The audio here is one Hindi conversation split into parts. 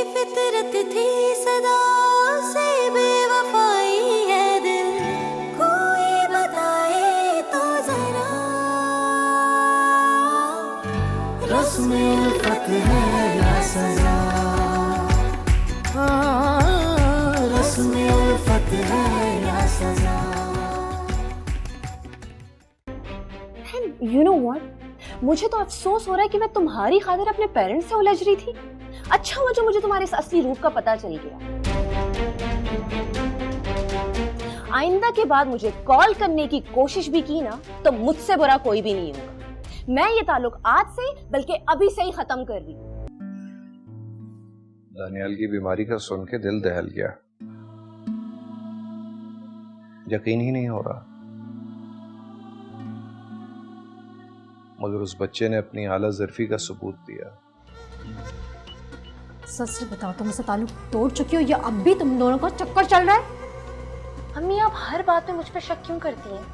फितरत थी सदा से बेवफाई है दिल, कोई बताए तो जरा रस्म उल्फत है या सजा, रस्म उल्फत है या सजा। You know what? मुझे तो अफसोस हो रहा है कि मैं तुम्हारी खातिर अपने पेरेंट्स से उलझ रही थी। अच्छा हुआ जो मुझे तुम्हारे इस असली रूप का पता चल गया। आइंदा के बाद मुझे कॉल करने की कोशिश भी की ना तो मुझसे बुरा कोई भी नहीं होगा। मैं ये ताल्लुक आज से बल्कि अभी से ही खत्म कर रही हूँ। दानियाल की बीमारी का सुन के दिल दहल गया। यकीन ही नहीं हो रहा, मगर उस बच्चे ने अपनी आला ज़र्फी का सबूत दिया। सच से बताओ, तुम इससे ताल्लुक तोड़ चुकी हो या अब भी तुम दोनों का चक्कर चल रहा है? अम्मी आप हर बात में मुझ पर शक क्यों करती हैं?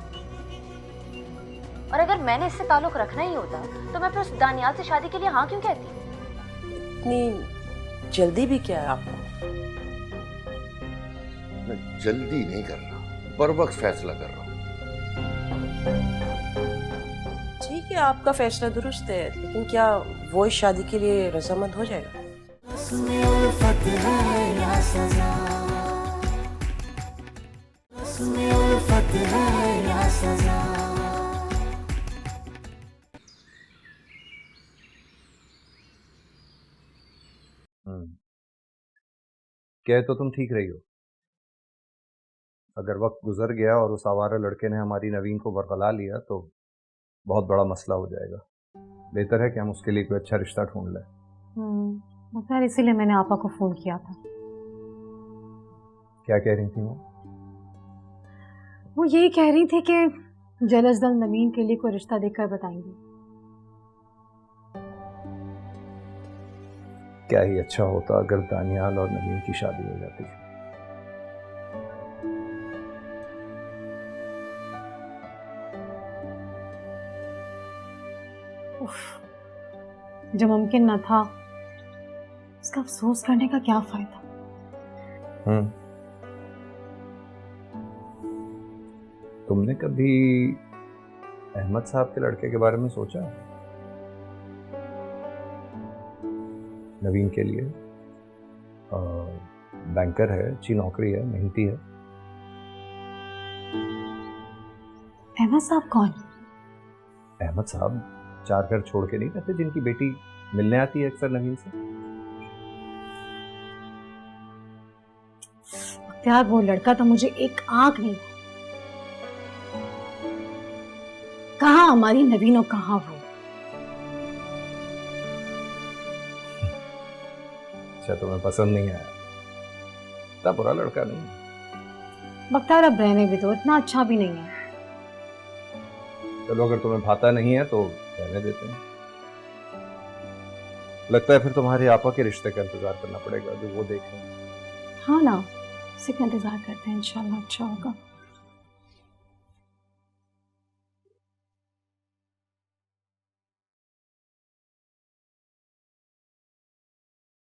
और अगर मैंने इससे ताल्लुक रखना ही होता तो मैं फिर उस दानियाल से शादी के लिए हाँ क्यों कहती? इतनी जल्दी भी क्या है आपको? मैं जल्दी नहीं कर रहा, बर वक्त फैसला कर रहा हूँ। ठीक है, आपका फैसला दुरुस्त है, लेकिन क्या वो इस शादी के लिए रजामंद हो जाएगा? रस्म उल्फत है या सजा, रस्म उल्फत है या सजा। कह तो तुम ठीक रही हो। अगर वक्त गुजर गया और उस आवारा लड़के ने हमारी नवीन को बरगला लिया तो बहुत बड़ा मसला हो जाएगा। बेहतर है कि हम उसके लिए कोई अच्छा रिश्ता ढूंढ लें। खैर इसीलिए मैंने आपा को फोन किया था। क्या कह रही थी वो यही कह रही थी कि जलसदल नवीन के लिए कोई रिश्ता देखकर बताएंगी। क्या ही अच्छा होता अगर दानियाल और नवीन की शादी हो जाती। जो मुमकिन न था उसका अफसोस करने का क्या फायदा। तुमने कभी अहमद साहब के लड़के के बारे में सोचा? नवीन के लिए बैंकर है, अच्छी नौकरी है, मेहनती है। अहमद साहब कौन? अहमद साहब चार घर छोड़ के नहीं रहते, जिनकी बेटी मिलने आती है अक्सर नवीन से। यार वो लड़का तो मुझे एक आंख नहीं, कहाँ हमारी नवीन और कहाँ वो। अच्छा, तुम्हें पसंद नहीं आया? इतना बुरा लड़का नहीं। बख्तियार अब रहने भी दो, इतना अच्छा भी नहीं है। चलो अगर तुम्हें भाता नहीं है तो रहने देते हैं। लगता है फिर तुम्हारे आपा के रिश्ते का इंतजार करना पड़ेगा जो वो देख रहे हैं। हाँ ना, इसी का इंतजार करते हैं, इंशाल्लाह अच्छा होगा।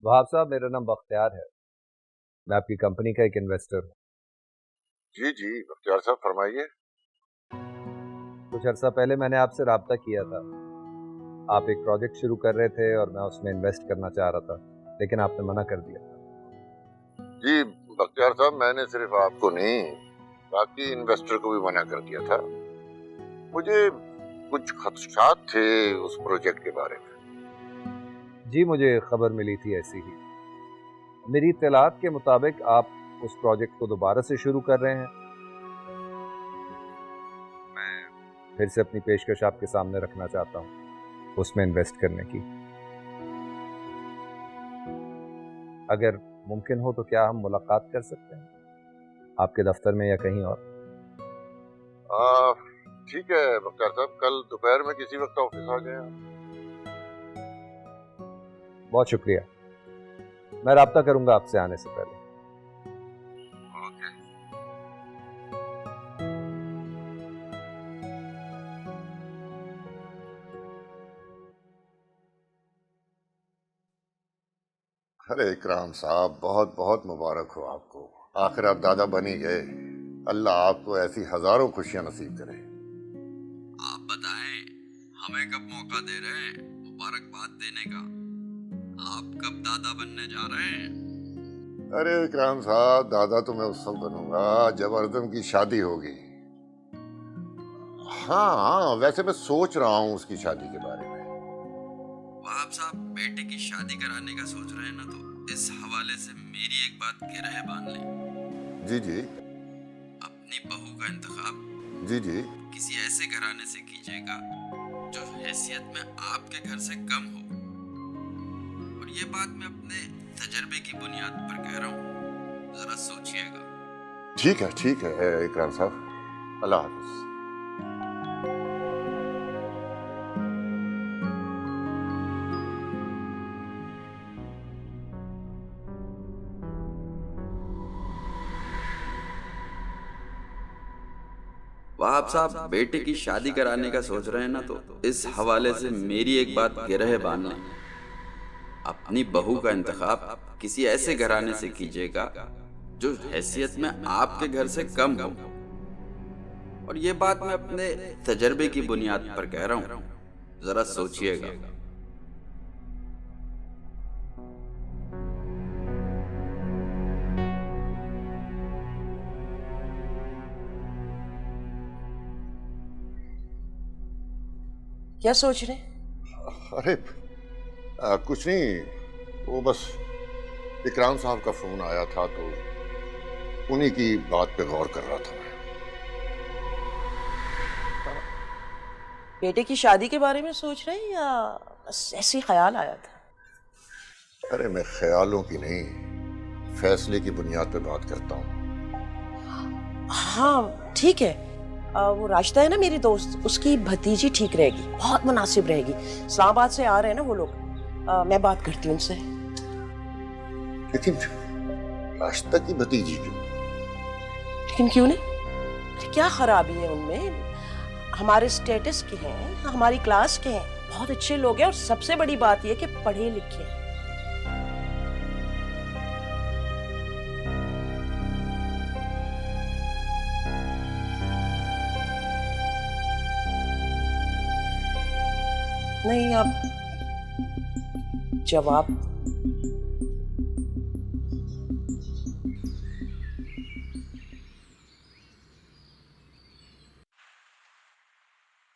वहाब साहब, मेरा नाम बख्तियार है, मैं आपकी कंपनी का एक इन्वेस्टर हूँ। जी जी बख्तियार साहब फरमाइए। कुछ अर्सा पहले मैंने आपसे राब्ता किया था। आप एक प्रोजेक्ट शुरू कर रहे थे और मैं उसमें इन्वेस्ट करना चाह रहा था, लेकिन आपने मना कर दिया था। जी बख्तियार साहब, मैंने सिर्फ आपको नहीं बाकी इन्वेस्टर को भी मना कर दिया था। मुझे कुछ खदशात थे उस प्रोजेक्ट के बारे में। जी, मुझे खबर मिली थी ऐसी ही। मेरी इत्तलात के मुताबिक आप उस प्रोजेक्ट को दोबारा से शुरू कर रहे हैं। मैं फिर से अपनी पेशकश आपके सामने रखना चाहता हूँ उसमें इन्वेस्ट करने की। अगर मुमकिन हो तो क्या हम मुलाकात कर सकते हैं आपके दफ्तर में या कहीं और? ठीक है बख्तियार साहब, कल दोपहर में किसी वक्त ऑफिस आ जाए। बहुत शुक्रिया, मैं राब्ता करूंगा आपसे आने से पहले। अरे इकराम साहब, बहुत बहुत मुबारक हो आपको। आखिर आप दादा बन ही गए। अल्लाह आपको ऐसी हजारों खुशियां नसीब करे। आप बताएं, हमें कब मौका दे रहे हैं मुबारकबाद देने का? आप कब दादा बनने जा रहे हैं? अरे इकराम साहब, दादा तो मैं उस वक्त बनूंगा जब अर्दम की शादी होगी। हाँ, वैसे मैं सोच रहा हूँ उसकी शादी के बारे में। वहाब साहब, बेटे की शादी कराने का सोच रहे हैं ना, तो इस हवाले से मेरी एक बात गिरह बांध लें। जी जी। अपनी बहू का इंतखाब जी जी। किसी ऐसे घराने से कीजिएगा जो हैसियत में आपके घर से कम हो। और ये बात मैं अपने तजर्बे की बुनियाद पर कह रहा हूँ, जरा सोचिएगा। ठीक है इकराम साहब, अल्लाह हाफिज। वहाब साहब, बेटे की शादी कराने का सोच रहे हैं ना, तो इस हवाले से मेरी एक बात गिरह बांध लें। अपनी बहू का इंतखाब किसी ऐसे घराने से कीजिएगा जो हैसियत में आपके घर से कम हो। और ये बात मैं अपने तजर्बे की बुनियाद पर कह रहा हूँ, जरा सोचिएगा। क्या सोच रहे? अरे कुछ नहीं, वो बस इकराम साहब का फोन आया था तो उन्हीं की बात पे गौर कर रहा था मैं। बेटे की शादी के बारे में सोच रहे हैं या बस ऐसे ही ख्याल आया था? अरे मैं ख्यालों की नहीं, फैसले की बुनियाद पे बात करता हूँ। हाँ ठीक है, वो राशिदा है ना मेरी दोस्त, उसकी भतीजी ठीक रहेगी, बहुत मुनासिब रहेगी। इस्लामाबाद से आ रहे हैं ना वो लोग, मैं बात करती हूँ उनसे। लेकिन राशिदा की भतीजी क्यों? लेकिन क्यों नहीं? अरे क्या खराबी है उनमें? हमारे स्टेटस के हैं, हमारी क्लास के हैं, बहुत अच्छे लोग हैं, और सबसे बड़ी बात यह कि पढ़े लिखे हैं। नहीं, आप जवाब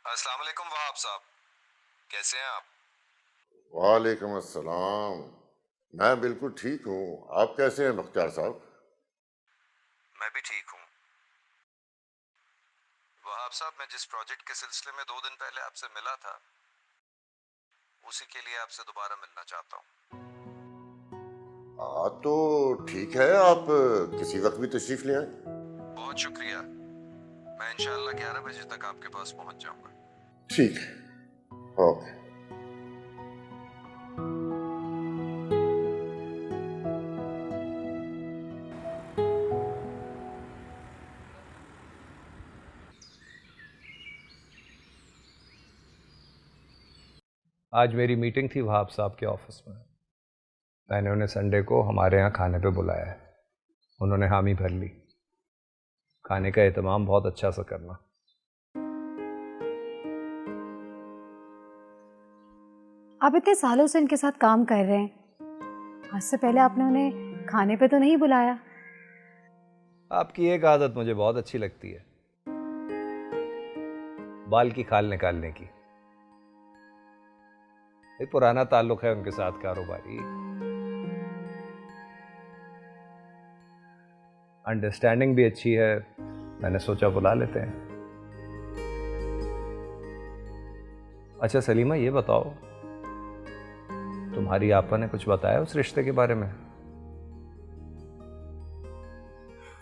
अस्सलाम वालेकुम वहाब साहब, कैसे हैं आप? वालेकुम अस्सलाम, मैं बिल्कुल ठीक हूँ। आप कैसे हैं बख्तियार साहब? मैं भी ठीक हूँ। वहाब साहब, मैं जिस प्रोजेक्ट के सिलसिले में 2 दिन पहले आपसे मिला था, उसी के लिए आपसे दोबारा मिलना चाहता हूँ। हाँ तो ठीक है, आप किसी वक्त भी तशरीफ ले आए। बहुत शुक्रिया। मैं इंशाल्लाह 11 बजे तक आपके पास पहुंच जाऊंगा। ठीक है, ओके। आज मेरी मीटिंग थी वहाब साहब के ऑफिस में। मैंने उन्हें संडे को हमारे यहाँ खाने पे बुलाया है। उन्होंने हामी भर ली। खाने का एहतमाम बहुत अच्छा सा करना। आप इतने सालों से इनके साथ काम कर रहे हैं, आज से पहले आपने उन्हें खाने पे तो नहीं बुलाया? आपकी एक आदत मुझे बहुत अच्छी लगती है, बाल की खाल निकालने की। एक पुराना ताल्लुक है उनके साथ कारोबारी, अंडरस्टैंडिंग भी अच्छी है। मैंने सोचा बुला लेते हैं। अच्छा सलीमा, ये बताओ, तुम्हारी आपा ने कुछ बताया उस रिश्ते के बारे में?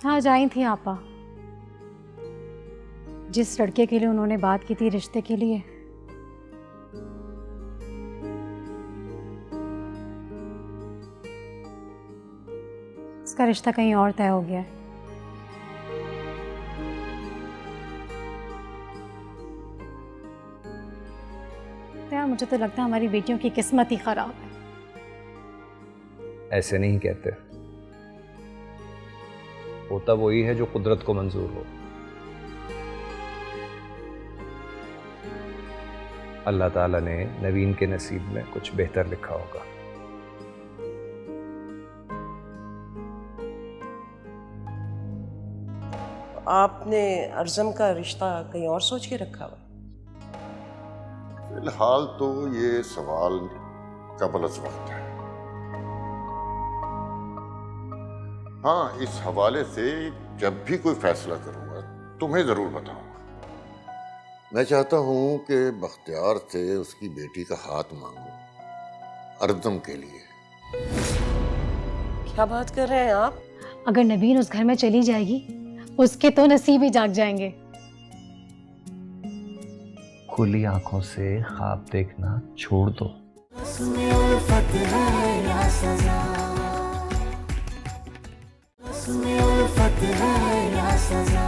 हाँ, जाई थी आपा। जिस लड़के के लिए उन्होंने बात की थी रिश्ते के लिए, उसका रिश्ता कहीं और तय हो गया है। तो यार मुझे तो लगता है हमारी बेटियों की किस्मत ही खराब है। ऐसे नहीं कहते। होता वही है जो कुदरत को मंजूर हो। अल्लाह ताला ने नवीन के नसीब में कुछ बेहतर लिखा होगा। आपने अर्जम का रिश्ता कहीं और सोच के रखा हुआ? फिलहाल तो ये सवाल कबल अज़ वक्त है। हाँ, इस हवाले से जब भी कोई फैसला करूंगा तुम्हें जरूर बताऊंगा। मैं चाहता हूं कि बख्तियार से उसकी बेटी का हाथ मांगो अर्जम के लिए। क्या बात कर रहे हैं आप? अगर नवीन उस घर में चली जाएगी उसके तो नसीब ही जाग जाएंगे। खुली आंखों से ख्वाब देखना छोड़ दो। उसमें उल्फत है या सजा, उसमें उल्फत है या सजा।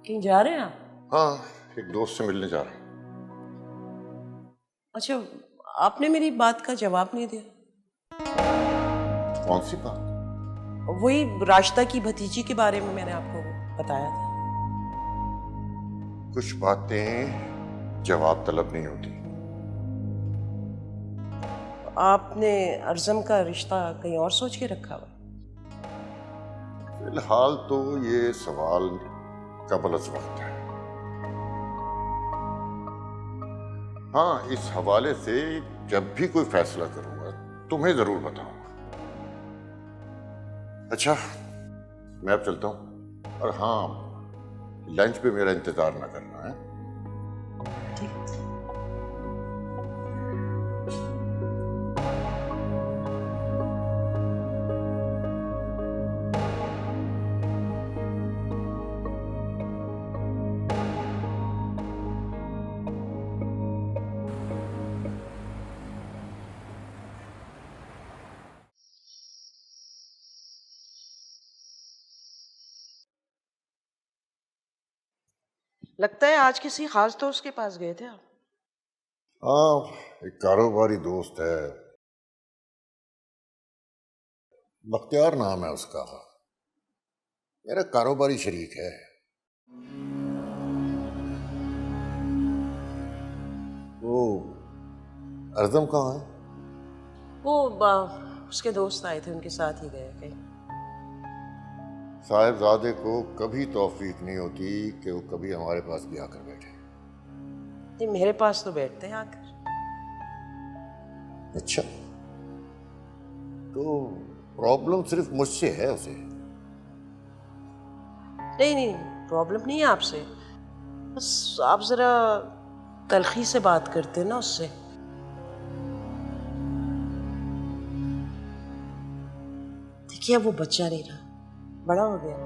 कहीं जा रहे हैं आप? हाँ, एक दोस्त से मिलने जा रहा हूं। अच्छा, आपने मेरी बात का जवाब नहीं दिया। कौन सी बात? वही राशिदा की भतीजी के बारे में मैंने आपको बताया था। कुछ बातें जवाब तलब नहीं होती। आपने अर्जम का रिश्ता कहीं और सोच के रखा हुआ? फिलहाल तो ये सवाल कबल अज़ वक्त है। हाँ, इस हवाले से जब भी कोई फैसला करूंगा तुम्हें जरूर बताऊंगा। अच्छा, मैं अब चलता हूं। और हाँ, लंच पे मेरा इंतजार ना करना है। ठीक है। लगता है आज किसी खास दोस्त के पास गए थे आप? हाँ, एक कारोबारी दोस्त है, बख्तियार नाम है उसका। मेरा कारोबारी शरीक है। वो अर्जम कहाँ है? वो उसके दोस्त आए थे, उनके साथ ही गए कहीं। साहिबजादे को कभी तौफीक नहीं होती कि वो कभी हमारे पास भी आकर बैठे। नहीं, मेरे पास तो बैठते हैं आकर। अच्छा, तो प्रॉब्लम सिर्फ मुझसे है उसे? नहीं नहीं, प्रॉब्लम नहीं है आपसे, बस आप जरा तलखी से बात करते ना उससे। देखिए, वो बच्चा नहीं रहा, बड़ा हो गया।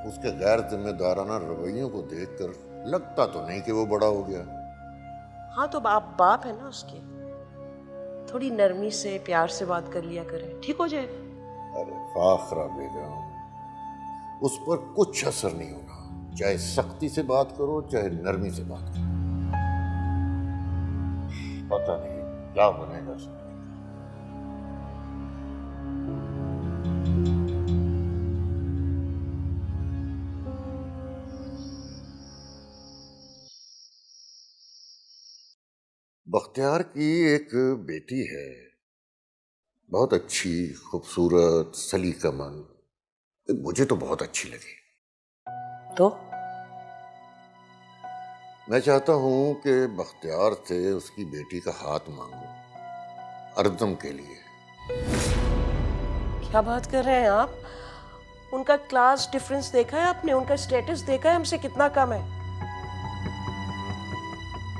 उसके गैर जिम्मेदाराना रवैयों को देखकर लगता तो नहीं कि वो बड़ा हो गया। हाँ, तो आप बाप है ना उसके, थोड़ी नरमी से प्यार से बात कर लिया करें, ठीक हो जाएगा। अरे फाखरा बेगम, उस पर कुछ असर नहीं होना, चाहे सख्ती से बात करो चाहे नरमी से बात करो। पता नहीं क्या बनेगा उसमें। बख्तियार की एक बेटी है, बहुत अच्छी, खूबसूरत, सलीकामंद। मुझे तो बहुत अच्छी लगी। तो मैं चाहता हूं कि बख्तियार से उसकी बेटी का हाथ मांगो अर्जम के लिए। क्या बात कर रहे हैं आप? उनका क्लास डिफरेंस देखा है आपने? उनका स्टेटस देखा है हमसे कितना कम है?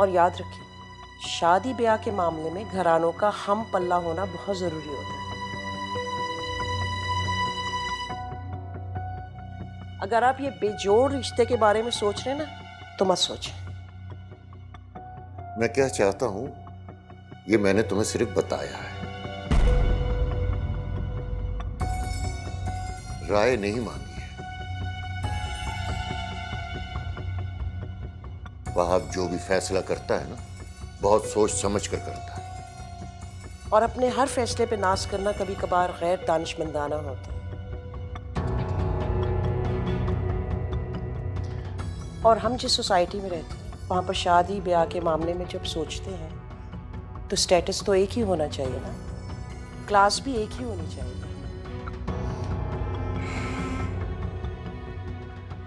और याद रखिए, शादी ब्याह के मामले में घरानों का हम पल्ला होना बहुत जरूरी होता है। अगर आप ये बेजोड़ रिश्ते के बारे में सोच रहे हैं ना तो मत सोचें। मैं क्या चाहता हूं ये मैंने तुम्हें सिर्फ बताया है, राय नहीं मांगी है। वहाब जो भी फैसला करता है ना, बहुत सोच समझ कर करता है। और अपने हर फैसले पे नाज करना कभी कभार गैर दानिशमंदाना होता है। और हम जिस सोसाइटी में रहते हैं वहाँ पर शादी ब्याह के मामले में जब सोचते हैं तो स्टेटस तो एक ही होना चाहिए ना, क्लास भी एक ही होनी चाहिए।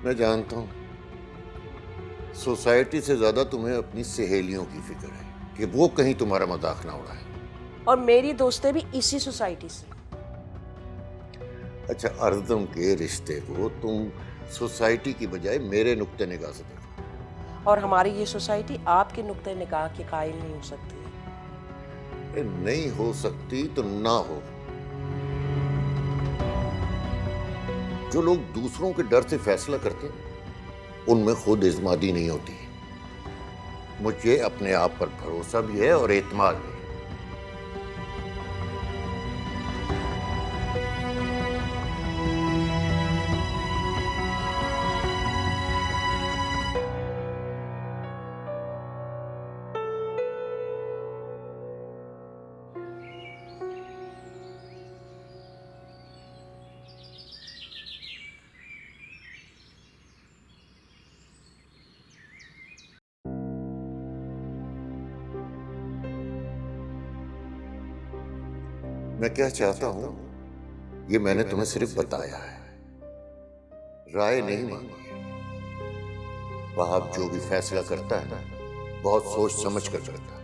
मैं जानता हूं सोसाइटी से ज्यादा तुम्हें अपनी सहेलियों की फिक्र है कि वो कहीं तुम्हारा मजाक ना उड़ाए। और मेरी दोस्तें भी इसी सोसाइटी से। अच्छा, अर्जुन के रिश्ते को तुम सोसाइटी की बजाय मेरे नुक्ते निगाह से देखो। और हमारी ये सोसाइटी आपके नुक्ते निगाह के कायल नहीं हो सकती। नहीं हो सकती तो ना हो। जो लोग दूसरों के डर से फैसला करते हैं उनमें खुद इज़्मादी नहीं होती। मुझे अपने आप पर भरोसा भी है और एतमाद भी। मैं क्या चाहता हूं ये मैंने तुम्हें सिर्फ बताया है, राय नहीं मांगी है। वहाब जो भी फैसला करता है ना, बहुत सोच समझ कर करता है।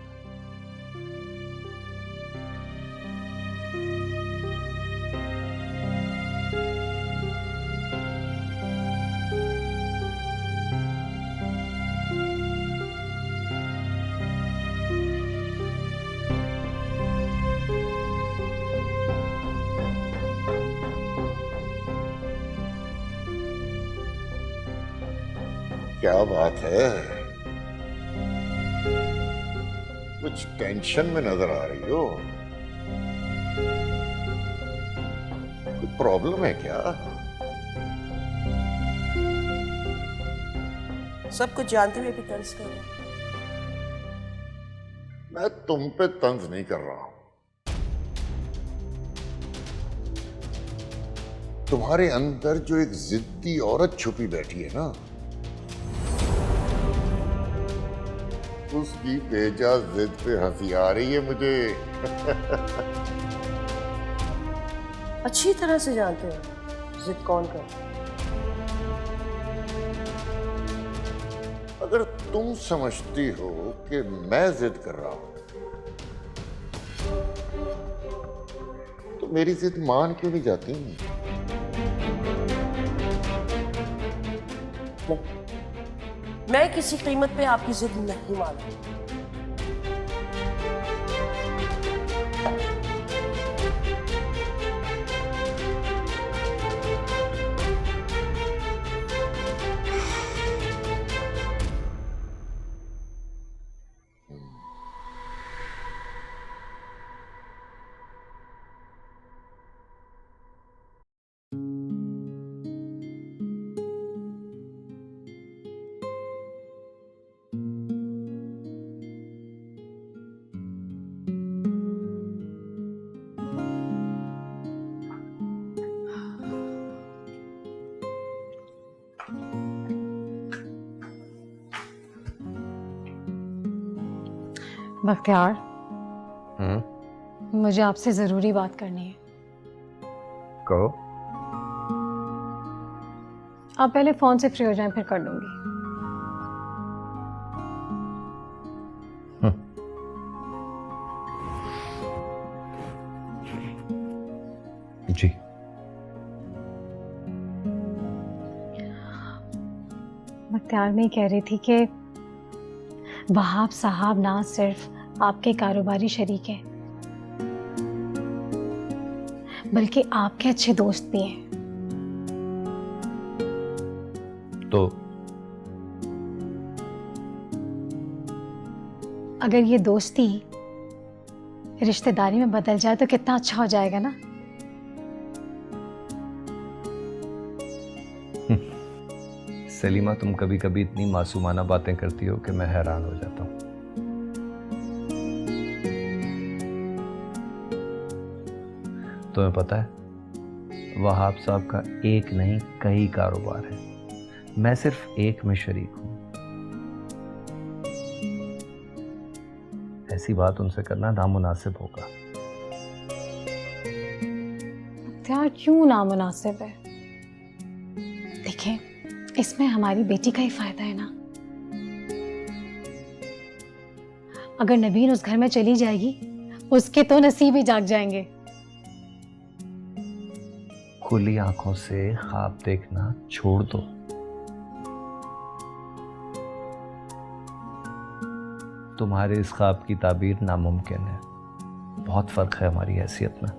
क्या बात है, कुछ टेंशन में नजर आ रही हो? कोई प्रॉब्लम है क्या? सब कुछ जानते हुए भी तंज कर रहे हैं। मैं तुम पे तंज नहीं कर रहा हूं। तुम्हारे अंदर जो एक जिद्दी औरत छुपी बैठी है ना, उसकी बेजा जिद पे हंसी आ रही है मुझे। अच्छी तरह से जानते हो जिद कौन कर। अगर तुम समझती हो कि मैं जिद कर रहा हूं तो मेरी जिद मान क्यों नहीं जाती? मैं किसी कीमत पे आपकी जिद नहीं मानती। बख्तियार, मुझे आपसे जरूरी बात करनी है। कहो। आप पहले फोन से फ्री हो जाएं, फिर कर लूंगी। जी। बख्तियार, मैं कह रही थी कि वहाब साहब ना सिर्फ आपके कारोबारी शरीक हैं बल्कि आपके अच्छे दोस्त भी हैं। तो अगर ये दोस्ती रिश्तेदारी में बदल जाए तो कितना अच्छा हो जाएगा ना। सलीमा, तुम कभी कभी इतनी मासूमाना बातें करती हो कि मैं हैरान हो जाता हूं। तुम्हें पता है, वहाब साहब का एक नहीं कई कारोबार है, मैं सिर्फ एक में शरीक हूं। ऐसी बात उनसे करना नामुनासिब होगा। मुख्तार, क्यों नामुनासिब है? देखिए, इसमें हमारी बेटी का ही फायदा है ना। अगर नबीन उस घर में चली जाएगी, उसके तो नसीब ही जाग जाएंगे। खुली आंखों से ख्वाब देखना छोड़ दो। तुम्हारे इस ख्वाब की ताबीर नामुमकिन है। बहुत फर्क है हमारी हैसियत में।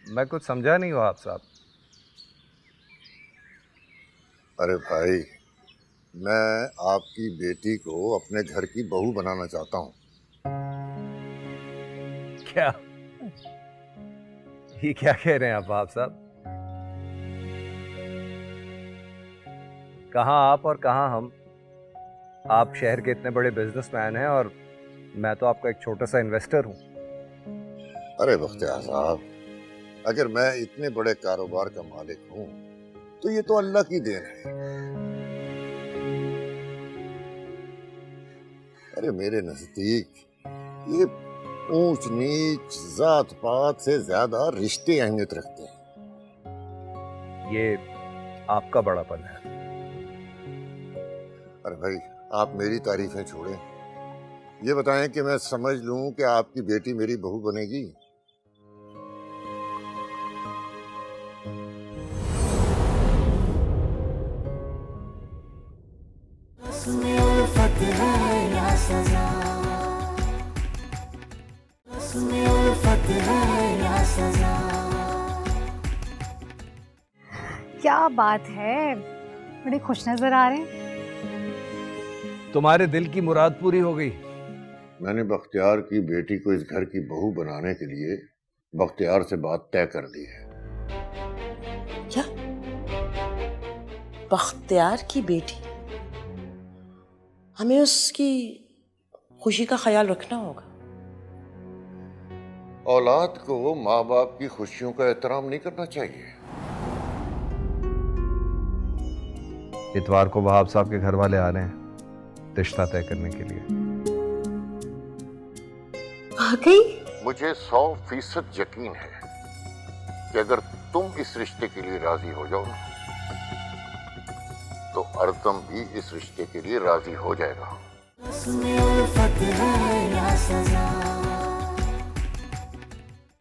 मैं कुछ समझा नहीं वहाब साहब। अरे भाई, मैं आपकी बेटी को अपने घर की बहू बनाना चाहता हूँ। क्या ये क्या कह रहे हैं आप वहाब साहब? कहाँ आप और कहाँ हम? आप शहर के इतने बड़े बिजनेसमैन हैं और मैं तो आपका एक छोटा सा इन्वेस्टर हूँ। अरे बख्तियार साहब, अगर मैं इतने बड़े कारोबार का मालिक हूँ तो ये तो अल्लाह की देन है। अरे मेरे नजदीक ये ऊंच नीच जात पात से ज्यादा रिश्ते अहमियत रखते हैं। ये आपका बड़ापन है। अरे भाई, आप मेरी तारीफें छोड़ें, ये बताएं कि मैं समझ लूं कि आपकी बेटी मेरी बहू बनेगी। उसमें उल्फत है या सजा, उसमें उल्फत है या सजा। क्या बात है, बड़े खुश नजर आ रहे हैं। तुम्हारे दिल की मुराद पूरी हो गई। मैंने बख्तियार की बेटी को इस घर की बहू बनाने के लिए बख्तियार से बात तय कर ली है। क्या? बख्तियार की बेटी? हमें उसकी खुशी का ख्याल रखना होगा। औलाद को माँ बाप की खुशियों का एहतराम नहीं करना चाहिए। इतवार को वहाब साहब के घर वाले आ रहे हैं रिश्ता तय करने के लिए। वाकई? मुझे 100% यकीन है कि अगर तुम इस रिश्ते के लिए राजी हो जाओ तो अर्तम भी इस रिश्ते के लिए राजी हो जाएगा। उसमें उल्फत है या सजा।